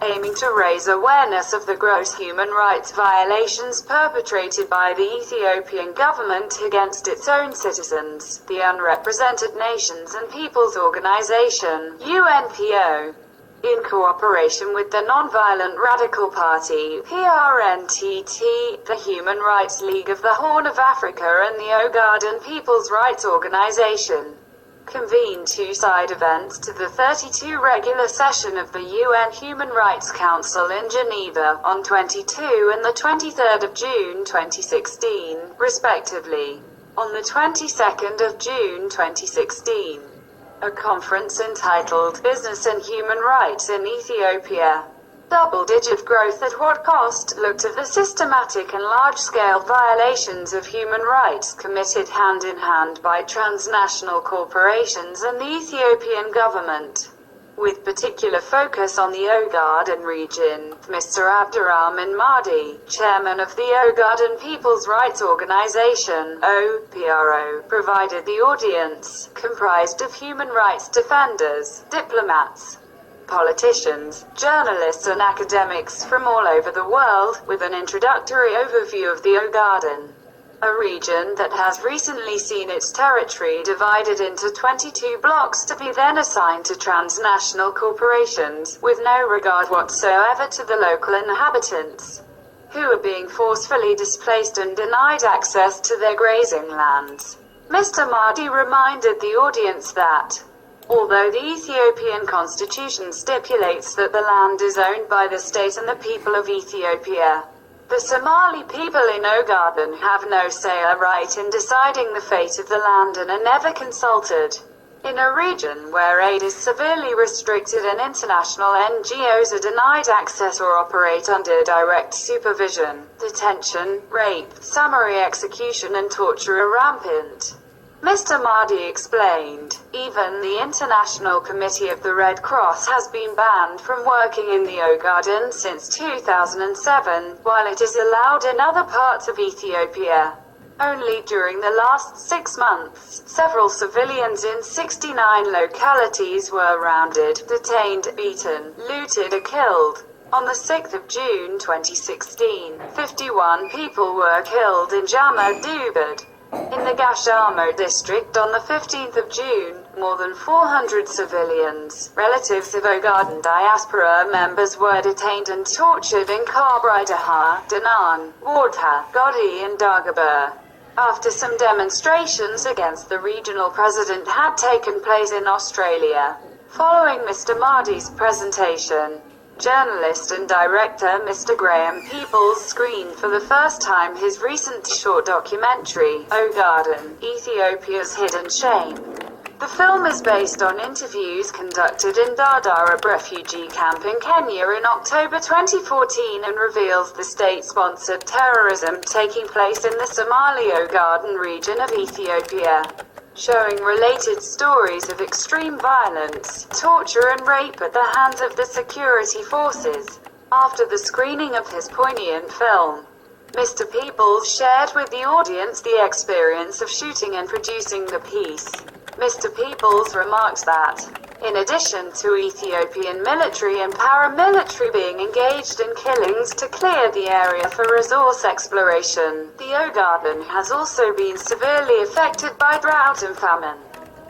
aiming to raise awareness of the gross human rights violations perpetrated by the Ethiopian government against its own citizens, the Unrepresented Nations and Peoples Organization, UNPO. In cooperation with the Nonviolent Radical Party, PRNTT, the Human Rights League of the Horn of Africa and the Ogaden People's Rights Organization, convened two-side events to the 32 regular session of the UN Human Rights Council in Geneva, on 22 and the 23rd of June 2016, respectively. On the 22nd of June 2016, a conference entitled Business and Human Rights in Ethiopia. Double-digit growth at what cost looked at the systematic and large-scale violations of human rights committed hand-in-hand by transnational corporations and the Ethiopian government, with particular focus on the Ogaden region. Mr. Abdurrahman Mahdi, chairman of the Ogaden People's Rights Organization, OPRO, provided the audience, comprised of human rights defenders, diplomats, politicians, journalists and academics from all over the world, with an introductory overview of the Ogaden, a region that has recently seen its territory divided into 22 blocks to be then assigned to transnational corporations, with no regard whatsoever to the local inhabitants, who are being forcefully displaced and denied access to their grazing lands. Mr. Mahdi reminded the audience that, although the Ethiopian constitution stipulates that the land is owned by the state and the people of Ethiopia, the Somali people in Ogaden have no say or right in deciding the fate of the land and are never consulted. In a region where aid is severely restricted and international NGOs are denied access or operate under direct supervision, detention, rape, summary execution and torture are rampant. Mr. Mahdi explained, even the International Committee of the Red Cross has been banned from working in the Ogaden since 2007, while it is allowed in other parts of Ethiopia. Only during the last 6 months, several civilians in 69 localities were arrested, detained, beaten, looted or killed. On the 6th of June 2016, 51 people were killed in Jama Dubad. In the Gashamo district on the 15th of June, more than 400 civilians, relatives of Ogaden diaspora members were detained and tortured in Kabridaha, Danan, Wardha, Godi and Dagobah, after some demonstrations against the regional president had taken place in Australia. Following Mr. Mahdi's presentation, journalist and director Mr. Graham Peoples screened for the first time his recent short documentary, Ogaden, Ethiopia's Hidden Shame. The film is based on interviews conducted in Dadaab refugee camp in Kenya in October 2014 and reveals the state-sponsored terrorism taking place in the Somali Ogaden region of Ethiopia, showing related stories of extreme violence, torture and rape at the hands of the security forces. After the screening of his poignant film, Mr. Peoples shared with the audience the experience of shooting and producing the piece. Mr. Peoples remarked that, in addition to Ethiopian military and paramilitary being engaged in killings to clear the area for resource exploration, the Ogaden has also been severely affected by drought and famine.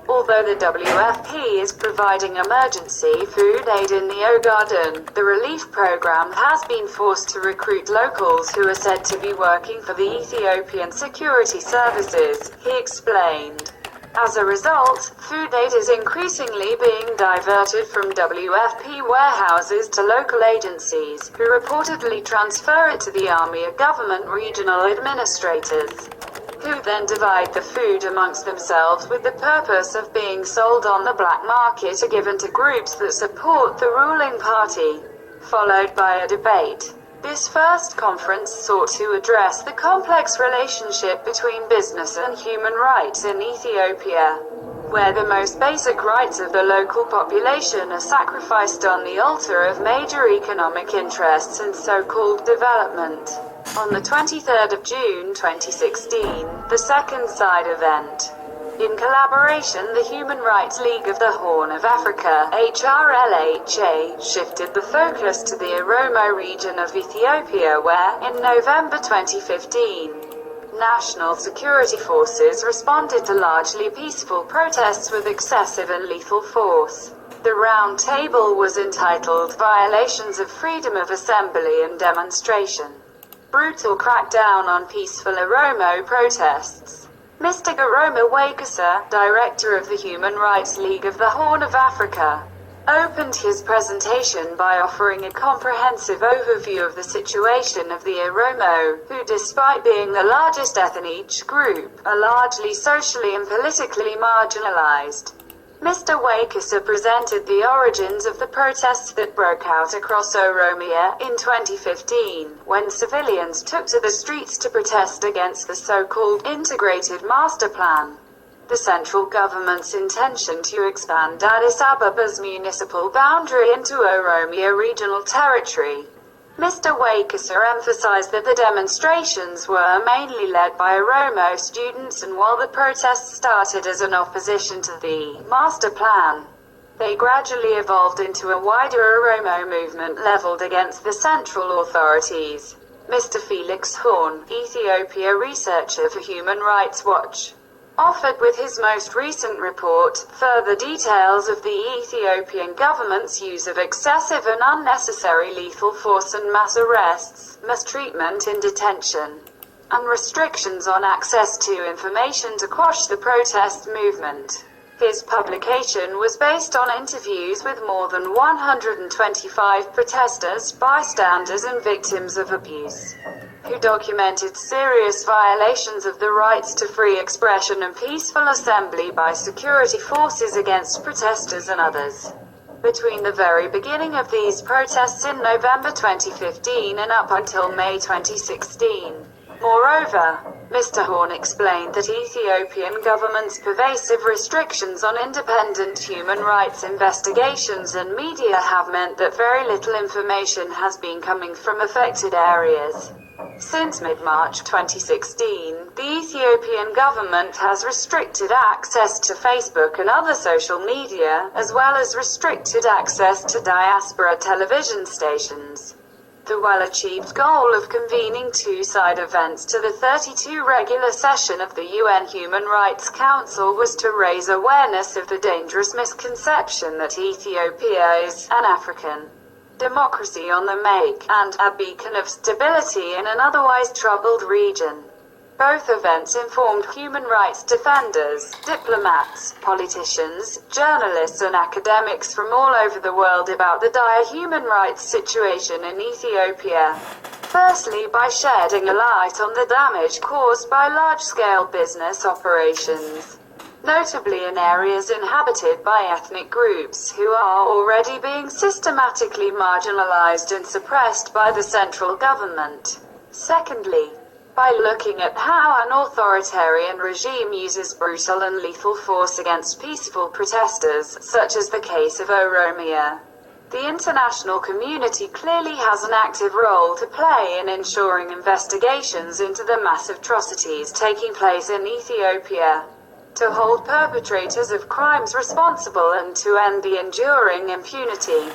Although the WFP is providing emergency food aid in the Ogaden, the relief program has been forced to recruit locals who are said to be working for the Ethiopian security services, he explained. As a result, food aid is increasingly being diverted from WFP warehouses to local agencies, who reportedly transfer it to the army of government regional administrators, who then divide the food amongst themselves with the purpose of being sold on the black market or given to groups that support the ruling party, followed by a debate. This first conference sought to address the complex relationship between business and human rights in Ethiopia, where the most basic rights of the local population are sacrificed on the altar of major economic interests and so-called development. On the 23rd of June 2016, the second side event, In collaboration, the Human Rights League of the Horn of Africa, HRLHA, shifted the focus to the Oromo region of Ethiopia where, in November 2015, national security forces responded to largely peaceful protests with excessive and lethal force. The round table was entitled Violations of Freedom of Assembly and Demonstration. Brutal crackdown on peaceful Oromo protests. Mr. Garoma Wakasa, director of the Human Rights League of the Horn of Africa, opened his presentation by offering a comprehensive overview of the situation of the Oromo, who despite being the largest ethnic group, are largely socially and politically marginalized. Mr. Wakasa presented the origins of the protests that broke out across Oromia in 2015, when civilians took to the streets to protest against the so-called Integrated Master Plan, the central government's intention to expand Addis Ababa's municipal boundary into Oromia regional territory. Mr. Wakasa emphasized that the demonstrations were mainly led by Oromo students, and while the protests started as an opposition to the master plan, they gradually evolved into a wider Oromo movement leveled against the central authorities. Mr. Felix Horn, Ethiopia researcher for Human Rights Watch, offered with his most recent report further details of the Ethiopian government's use of excessive and unnecessary lethal force and mass arrests, mistreatment in detention, and restrictions on access to information to quash the protest movement. His publication was based on interviews with more than 125 protesters, bystanders and victims of abuse, who documented serious violations of the rights to free expression and peaceful assembly by security forces against protesters and others. Between the very beginning of these protests in November 2015 and up until May 2016. Moreover, Mr. Horn explained that Ethiopian government's pervasive restrictions on independent human rights investigations and media have meant that very little information has been coming from affected areas. Since mid-March 2016, the Ethiopian government has restricted access to Facebook and other social media, as well as restricted access to diaspora television stations. The well-achieved goal of convening two-side events to the 32 regular session of the UN Human Rights Council was to raise awareness of the dangerous misconception that Ethiopia is an African democracy on the make, and a beacon of stability in an otherwise troubled region. Both events informed human rights defenders, diplomats, politicians, journalists and academics from all over the world about the dire human rights situation in Ethiopia. Firstly, by shedding a light on the damage caused by large-scale business operations, notably in areas inhabited by ethnic groups who are already being systematically marginalized and suppressed by the central government. Secondly, by looking at how an authoritarian regime uses brutal and lethal force against peaceful protesters, such as the case of Oromia. The international community clearly has an active role to play in ensuring investigations into the mass atrocities taking place in Ethiopia, to hold perpetrators of crimes responsible and to end the enduring impunity.